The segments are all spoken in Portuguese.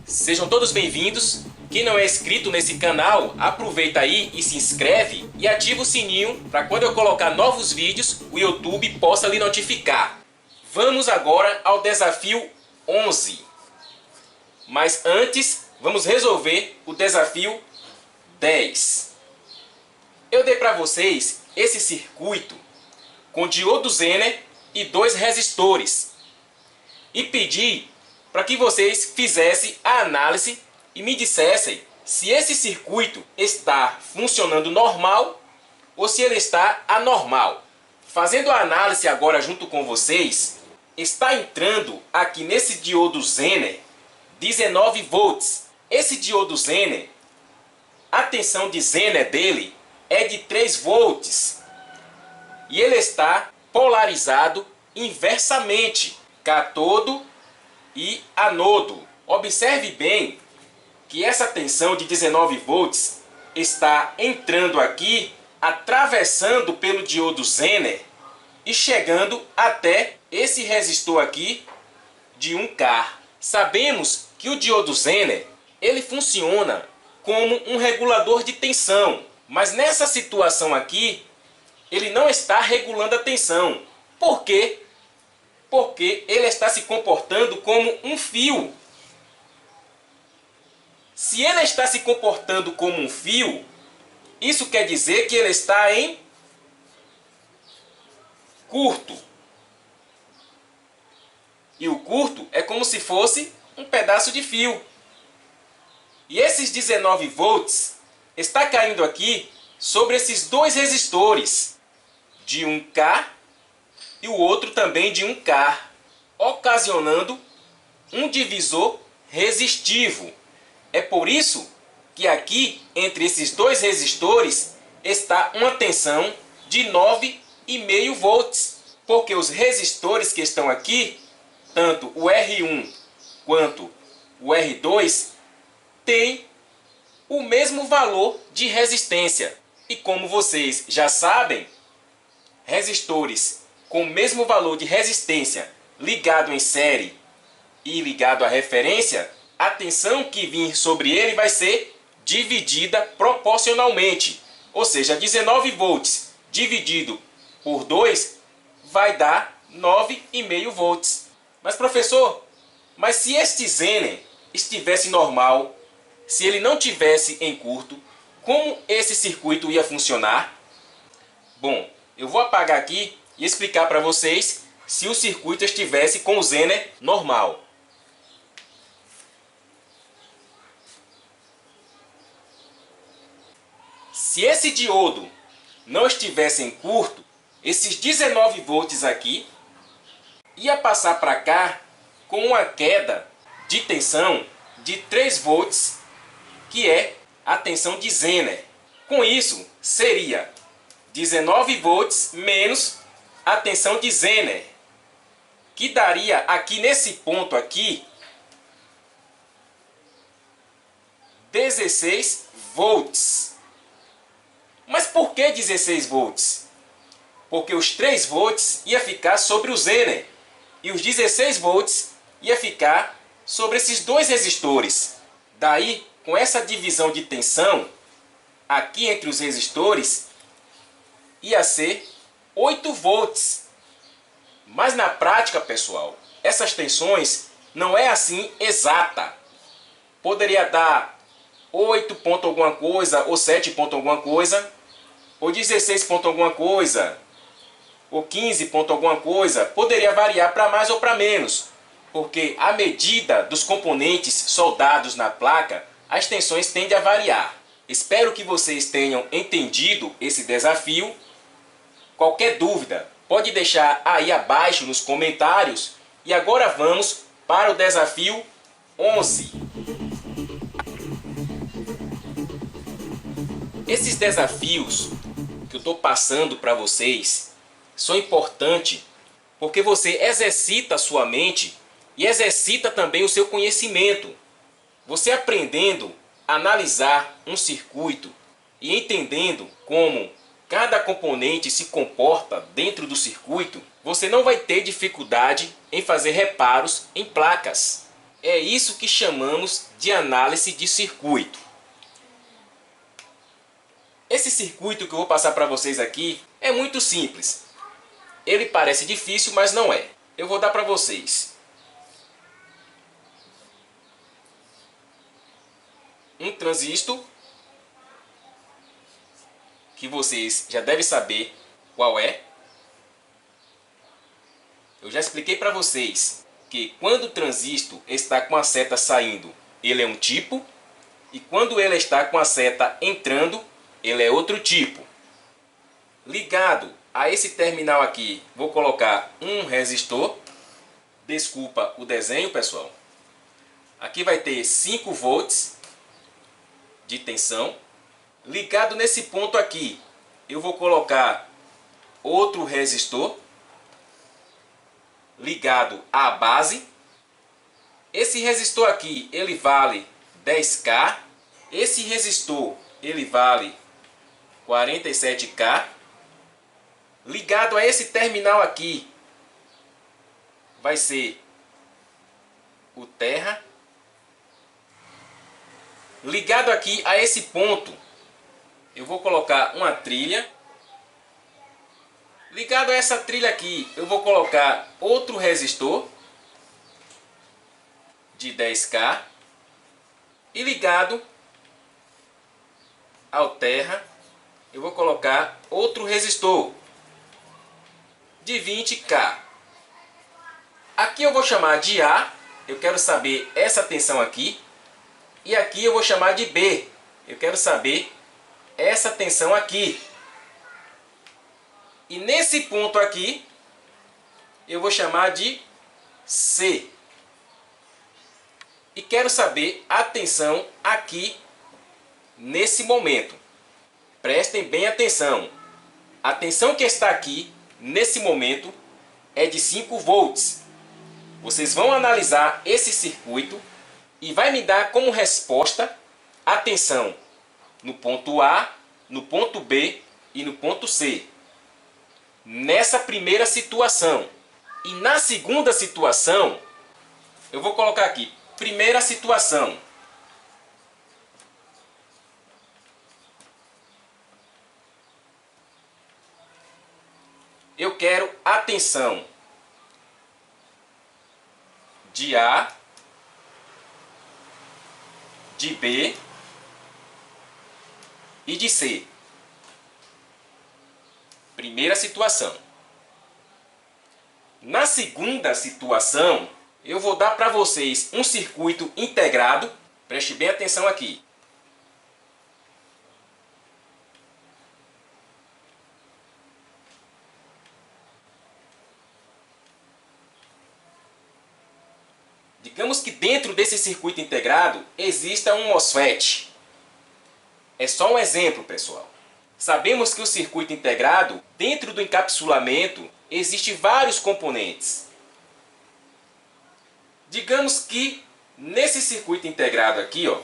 Sejam todos bem-vindos. Quem não é inscrito nesse canal, aproveita aí e se inscreve e ativa o sininho para quando eu colocar novos vídeos, o YouTube possa lhe notificar. Vamos agora ao desafio 11. Mas antes, vamos resolver o desafio 10. Eu dei para vocês esse circuito com diodo Zener e 2 resistores e pedi para que vocês fizessem a análise e me dissessem se esse circuito está funcionando normal ou se ele está anormal. Fazendo a análise agora junto com vocês, está entrando aqui nesse diodo Zener 19 volts. Esse diodo Zener, a tensão de Zener dele é de 3 volts e ele está polarizado inversamente, cátodo e anodo. Observe bem que essa tensão de 19 volts está entrando aqui, atravessando pelo diodo Zener e chegando até esse resistor aqui de 1K. Sabemos que o diodo Zener ele funciona como um regulador de tensão, mas nessa situação aqui ele não está regulando a tensão. Por quê? Porque ele está se comportando como um fio. Se ele está se comportando como um fio, isso quer dizer que ele está em curto. E o curto é como se fosse um pedaço de fio. E esses 19 volts está caindo aqui sobre esses 2 resistores, de 1K e o outro também de 1K, ocasionando um divisor resistivo. É por isso que aqui, entre esses 2 resistores, está uma tensão de 9,5 volts, porque os resistores que estão aqui, tanto o R1 quanto o R2, têm o mesmo valor de resistência. E como vocês já sabem, resistores com o mesmo valor de resistência ligado em série e ligado à referência, a tensão que vir sobre ele vai ser dividida proporcionalmente. Ou seja, 19 volts dividido por 2 vai dar 9,5 volts. Mas professor, mas se este Zener estivesse normal, se ele não tivesse em curto, como esse circuito ia funcionar? Bom, eu vou apagar aqui e explicar para vocês se o circuito estivesse com o Zener normal. Se esse diodo não estivesse em curto, esses 19 volts aqui ia passar para cá com uma queda de tensão de 3 volts, que é a tensão de Zener. Com isso, seria 19 volts menos a tensão de Zener, que daria aqui nesse ponto aqui 16 volts. Mas por que 16 volts? Porque os 3 volts ia ficar sobre o Zener e os 16 volts ia ficar sobre esses 2 resistores. Daí, com essa divisão de tensão aqui entre os resistores, ia ser 8 volts. Mas na prática, pessoal, essas tensões não é assim exata. Poderia dar 8 ponto alguma coisa, ou 7 ponto alguma coisa, ou 16 ponto alguma coisa, ou 15 ponto alguma coisa. Poderia variar para mais ou para menos, porque à medida dos componentes soldados na placa, as tensões tendem a variar. Espero que vocês tenham entendido esse desafio. Qualquer dúvida, pode deixar aí abaixo nos comentários. E agora vamos para o desafio 11. Esses desafios que eu estou passando para vocês são importantes porque você exercita a sua mente e exercita também o seu conhecimento. Você aprendendo a analisar um circuito e entendendo como cada componente se comporta dentro do circuito, você não vai ter dificuldade em fazer reparos em placas. É isso que chamamos de análise de circuito. Esse circuito que eu vou passar para vocês aqui é muito simples. Ele parece difícil, mas não é. Eu vou dar para vocês um transistor, que vocês já devem saber qual é. Eu já expliquei para vocês que quando o transistor está com a seta saindo, ele é um tipo, e quando ele está com a seta entrando, ele é outro tipo. Ligado a esse terminal aqui, vou colocar um resistor. Desculpa o desenho, pessoal. Aqui vai ter 5 volts de tensão. Ligado nesse ponto aqui, eu vou colocar outro resistor ligado à base. Esse resistor aqui, ele vale 10K. Esse resistor, ele vale 47K. Ligado a esse terminal aqui, vai ser o terra. Ligado aqui a esse ponto, eu vou colocar uma trilha. Ligado a essa trilha aqui, eu vou colocar outro resistor de 10K. E ligado ao terra, eu vou colocar outro resistor de 20K. Aqui eu vou chamar de A, eu quero saber essa tensão aqui. E aqui eu vou chamar de B, eu quero saber essa tensão aqui. E nesse ponto aqui, eu vou chamar de C. E quero saber a tensão aqui, nesse momento. Prestem bem atenção. A tensão que está aqui, nesse momento, é de 5 volts. Vocês vão analisar esse circuito e vai me dar como resposta a tensão no ponto A, no ponto B e no ponto C. Nessa primeira situação. E na segunda situação, eu vou colocar aqui, primeira situação. Eu quero a tensão de A, de B e de C. Primeira situação. Na segunda situação, eu vou dar para vocês um circuito integrado. Preste bem atenção aqui. Digamos que dentro desse circuito integrado exista um MOSFET. É só um exemplo, pessoal. Sabemos que o circuito integrado, dentro do encapsulamento, existem vários componentes. Digamos que nesse circuito integrado aqui, ó,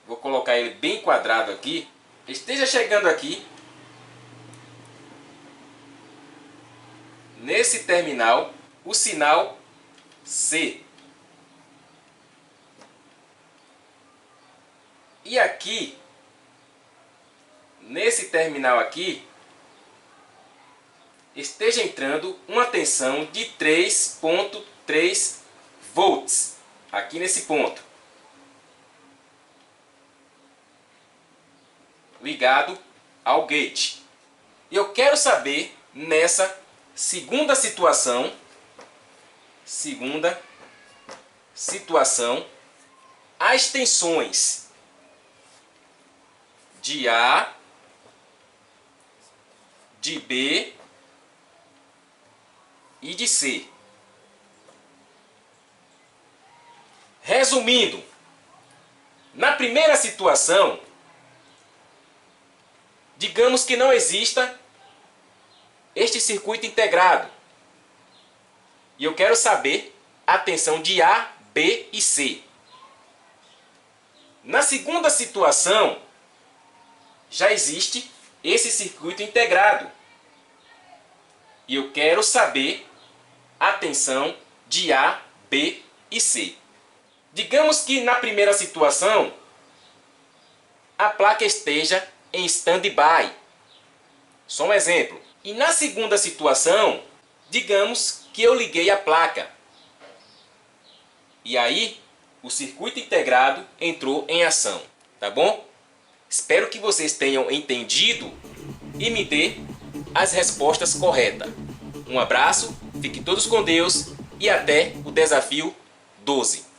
vou colocar ele bem quadrado aqui, esteja chegando aqui, nesse terminal, o sinal C. E aqui, nesse terminal aqui, esteja entrando uma tensão de 3,3 volts, aqui nesse ponto, ligado ao gate. Eu quero saber, nessa segunda situação, as tensões de A, de B e de C. Resumindo, na primeira situação, digamos que não exista este circuito integrado. E eu quero saber a tensão de A, B e C. Na segunda situação, já existe esse circuito integrado. E eu quero saber a tensão de A, B e C. Digamos que na primeira situação a placa esteja em stand-by. Só um exemplo. E na segunda situação, digamos que eu liguei a placa. E aí, o circuito integrado entrou em ação. Tá bom? Espero que vocês tenham entendido e me dê as respostas corretas. Um abraço, fiquem todos com Deus e até o desafio 12.